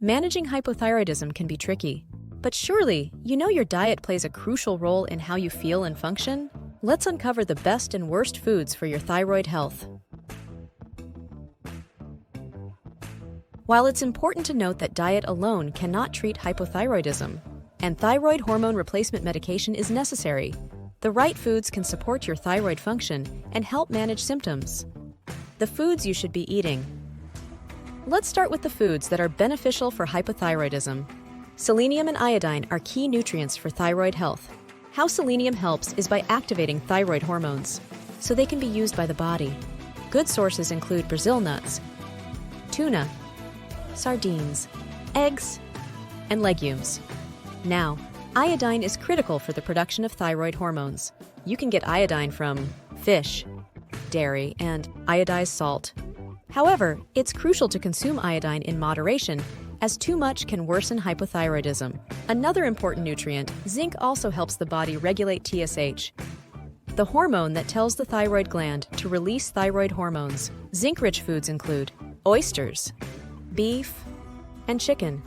Managing hypothyroidism can be tricky, but surely you know your diet plays a crucial role in how you feel and function? Let's uncover the best and worst foods for your thyroid health. While it's important to note that diet alone cannot treat hypothyroidism, and thyroid hormone replacement medication is necessary, the right foods can support your thyroid function and help manage symptoms. The foods you should be eating. Let's start with the foods that are beneficial for hypothyroidism. Selenium and iodine are key nutrients for thyroid health. How selenium helps is by activating thyroid hormones, so they can be used by the body. Good sources include Brazil nuts, tuna, sardines, eggs, and legumes. Now, iodine is critical for the production of thyroid hormones. You can get iodine from fish, dairy, and iodized salt. However, it's crucial to consume iodine in moderation, as too much can worsen hypothyroidism. Another important nutrient, zinc, also helps the body regulate TSH, the hormone that tells the thyroid gland to release thyroid hormones. Zinc-rich foods include oysters, beef, and chicken.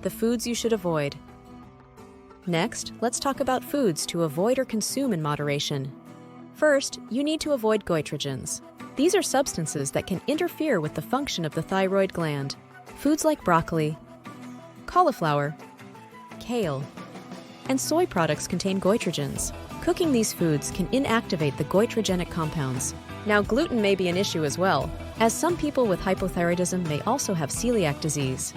The foods you should avoid. Next, let's talk about foods to avoid or consume in moderation. First, you need to avoid goitrogens. These are substances that can interfere with the function of the thyroid gland. Foods like broccoli, cauliflower, kale, and soy products contain goitrogens. Cooking these foods can inactivate the goitrogenic compounds. Now, gluten may be an issue as well, as some people with hypothyroidism may also have celiac disease.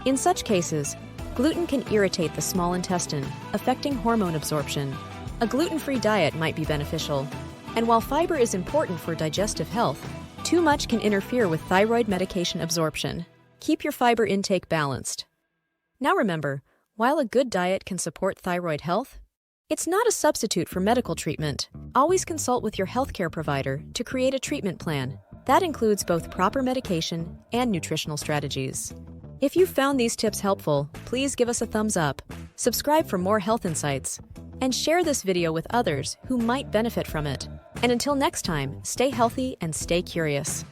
In such cases, gluten can irritate the small intestine, affecting hormone absorption. A gluten-free diet might be beneficial. And while fiber is important for digestive health, too much can interfere with thyroid medication absorption. Keep your fiber intake balanced. Now remember, while a good diet can support thyroid health, it's not a substitute for medical treatment. Always consult with your healthcare provider to create a treatment plan. That includes both proper medication and nutritional strategies. If you found these tips helpful, please give us a thumbs up, subscribe for more health insights, and share this video with others who might benefit from it. And until next time, stay healthy and stay curious.